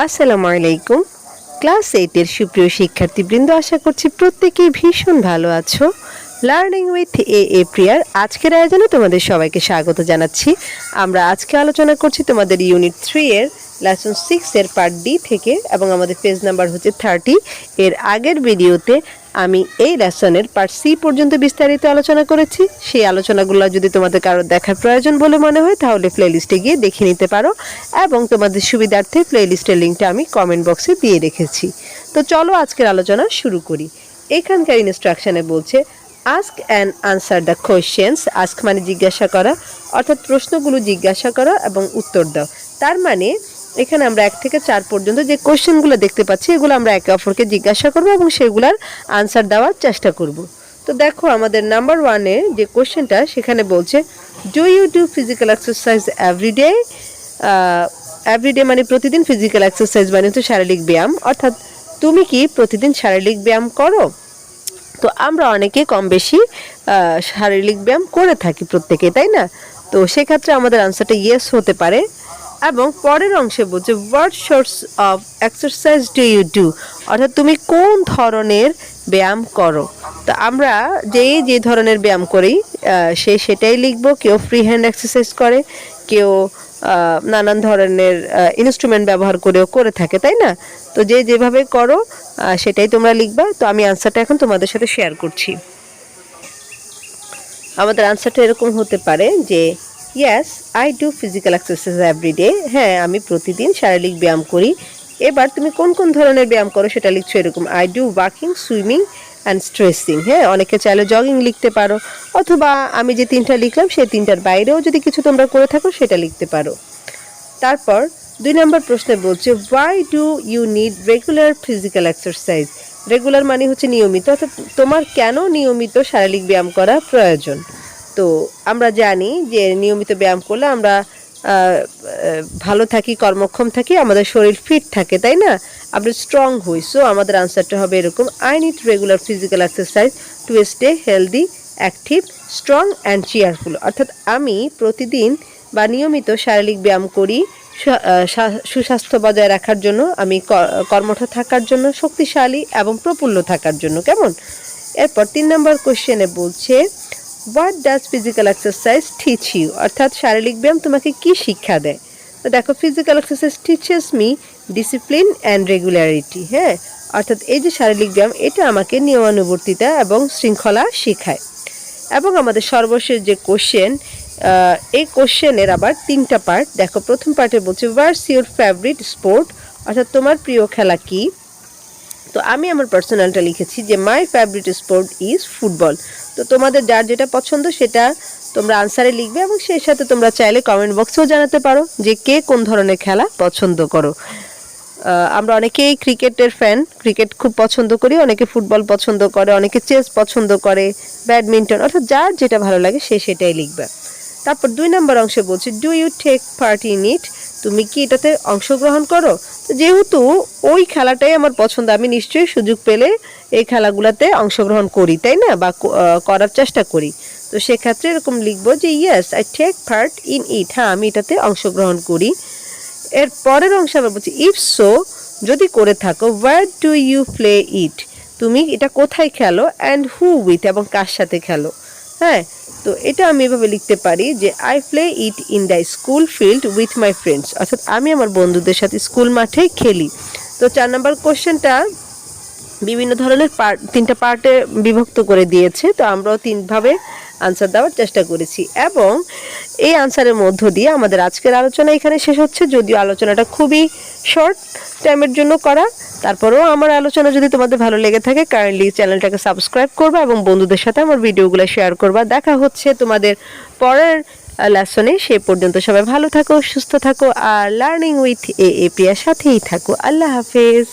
আসসালামু আলাইকুম। ক্লাস 8 এর সুপ্রিয় শিক্ষার্থীবৃন্দ, আশা করছি প্রত্যেকেই ভীষণ ভালো আছো। লার্নিং উইথ এ প্রিয়ার আজকের আয়োজনে তোমাদের সবাইকে স্বাগত জানাচ্ছি। আমরা আজকে আলোচনা করছি তোমাদের ইউনিট 3 এর লেসন 6 এর পার্ট ডি থেকে, এবং আমাদের পেজ নাম্বার হচ্ছে 30। এর আগের ভিডিওতে আমি এই লেসনের পার্ট সি পর্যন্ত বিস্তারিত আলোচনা করেছি। সেই আলোচনাগুলো যদি তোমাদের কারোর দেখার প্রয়োজন বলে মনে হয় তাহলে প্লেলিস্টে গিয়ে দেখে নিতে পারো, এবং তোমাদের সুবিধার্থে প্লেলিস্টের লিঙ্কটা আমি কমেন্ট বক্সে দিয়ে রেখেছি। তো চলো আজকের আলোচনা শুরু করি। এখানকার ইনস্ট্রাকশনে বলছে ask and answer the questions. Ask মানে জিজ্ঞাসা করা, অর্থাৎ প্রশ্নগুলো জিজ্ঞাসা করা এবং উত্তর দাও। তার মানে এখানে আমরা 1 থেকে 4 পর্যন্ত যে কোশ্চেনগুলো দেখতে পাচ্ছি এগুলো আমরা একে অপরকে জিজ্ঞাসা করব এবং সেগুলোর আনসার দেওয়ার চেষ্টা করব। তো দেখো আমাদের নাম্বার 1-এ যে কোশ্চেনটা সেখানে বলছে do you do physical exercise everyday. Everyday মানে প্রতিদিন, ফিজিক্যাল এক্সারসাইজ মানে হচ্ছে শারীরিক ব্যায়াম, অর্থাৎ তুমি কি প্রতিদিন শারীরিক ব্যায়াম করো? তো আমরা অনেকে কম বেশি শারীরিক ব্যায়াম করে থাকি প্রত্যেকে, তাই না? তো সেক্ষেত্রে আমাদের আনসারটা ইয়েস হতে পারে। এবং পরের অংশে বলছে what sorts of exercise do you do, অর্থাৎ তুমি কোন ধরনের ব্যায়াম করো। তো আমরা যে ধরনের ব্যায়াম করি সেটাই লিখবো। কেউ ফ্রি হ্যান্ড এক্সারসাইজ করে, কেউ নানান ধরনের ইনস্ট্রুমেন্ট ব্যবহার করেও করে থাকে, তাই না? তো যেভাবে করো সেটাই তোমরা লিখবা। তো আমি আনসারটা এখন তোমাদের সাথে শেয়ার করছি। আমাদের আনসারটা এরকম হতে পারে যে yes I do physical exercise everyday. হ্যাঁ, আমি প্রতিদিন শারীরিক ব্যায়াম করি। এবার তুমি কোন কোন ধরনের ব্যায়াম করো সেটা লিখছো এরকম, I do walking, swimming and stretching. হ্যাঁ, অনেকে চাইলে জগিং লিখতে পারো, অথবা আমি যে 3টা লিখলাম সেই 3টার বাইরেও যদি কিছু তোমরা করে থাকো সেটা লিখতে পারো। তারপর 2 নম্বর প্রশ্নে বলছে why do you need regular physical exercise. Regular মানে হচ্ছে নিয়মিত, অর্থাৎ তোমার কেন নিয়মিত শারীরিক ব্যায়াম করা প্রয়োজন। তো আমরা জানি যে নিয়মিত ব্যায়াম করলে আমরা ভালো থাকি, কর্মক্ষম থাকি, আমাদের শরীর ফিট থাকে, তাই না? আমরা স্ট্রং হই। সো আমাদের আনসারটা হবে এরকম, I need regular physical exercise to stay healthy, active, strong and cheerful. অর্থাৎ আমি প্রতিদিন বা নিয়মিত শারীরিক ব্যায়াম করি সুস্বাস্থ্য বজায় রাখার জন্য, আমি কর্মঠ থাকার জন্য, শক্তিশালী এবং প্রফুল্ল থাকার জন্য। কেমন? এরপর 3 নম্বর কোশ্চেনে বলছে what does physical exercise teach you, অর্থাৎ শারীরিক ব্যায়াম তোমাকে কি শিক্ষা দেয়। তো দেখো physical exercise teaches me discipline and regularity. হ্যাঁ, অর্থাৎ এই যে শারীরিক ব্যায়াম এটা আমাকে নিয়মানুবর্তিতা এবং শৃঙ্খলা শেখায়। এবং আমাদের সর্বশেষ যে কোশ্চেন, এই কোশ্চেনের আবার 3টা পার্ট। দেখো প্রথম পার্টে বলছে হোয়াটস ইউর ফেভারিট স্পোর্ট, অর্থাৎ তোমার প্রিয় খেলা কি। তো আমি আমার পার্সোনালটা লিখেছি যে my favourite sport is football. তো তোমাদের যার যেটা পছন্দ সেটা তোমরা আনসারে লিখবে, এবং সেই সাথে তোমরা চাইলে কমেন্ট বক্সেও জানাতে পারো যে কে কোন ধরনের খেলা পছন্দ করো। আমরা অনেকেই ক্রিকেটের ফ্যান, ক্রিকেট খুব পছন্দ করি, অনেকে ফুটবল পছন্দ করে, অনেকে চেস পছন্দ করে, ব্যাডমিন্টন, অর্থাৎ যার যেটা ভালো লাগে সে সেটাই লিখবে। তারপর 2 নম্বর অংশে বলছে do you take part in it, তুমি কি এটাতে অংশগ্রহণ করো। যেহেতু ওই খেলাটাই আমার পছন্দ, আমি নিশ্চয়ই সুযোগ পেলে এই খেলাগুলোতে অংশগ্রহণ করি, তাই না, বা করার চেষ্টা করি। তো সেক্ষেত্রে এরকম লিখবো যে yes I take part in it, হ্যাঁ আমি এটাতে অংশগ্রহণ করি। এর পরের অংশে আমরা বলছি ইফ সো, যদি করে থাকো where do you play it, তুমি এটা কোথায় খেলো, অ্যান্ড হু উইথ, এবং কার সাথে খেলো। হ্যাঁ, তো এটা আমি এভাবে লিখতে পারি যে I play it in the school filled with my friends, অর্থাৎ আমি আমার বন্ধুদের সাথে স্কুল মাঠে খেলি। তো 4 নম্বর কোশ্চেনটা বিভিন্ন ধরনের 3টা পার্টে বিভক্ত করে দিয়েছে। তো আমরাও 3 ভাবে আনসার দেওয়ার চেষ্টা করেছি, এবং এই আনসারের মধ্য দিয়ে আমাদের আজকের আলোচনা এখানে শেষ হচ্ছে। যদিও আলোচনাটা খুবই শর্ট টাইমের জন্য করা, তারপরেও আমার আলোচনা যদি তোমাদের ভালো লেগে থাকে কাইন্ডলি চ্যানেলটাকে সাবস্ক্রাইব করবা এবং বন্ধুদের সাথে আমার ভিডিওগুলো শেয়ার করবা। দেখা হচ্ছে তোমাদের পরের লেসনে। সে পর্যন্ত সবাই ভালো থাকো, সুস্থ থাকো, আর লার্নিং উইথ এ প্রিয়ার সাথেই থাকো। আল্লাহ হাফেজ।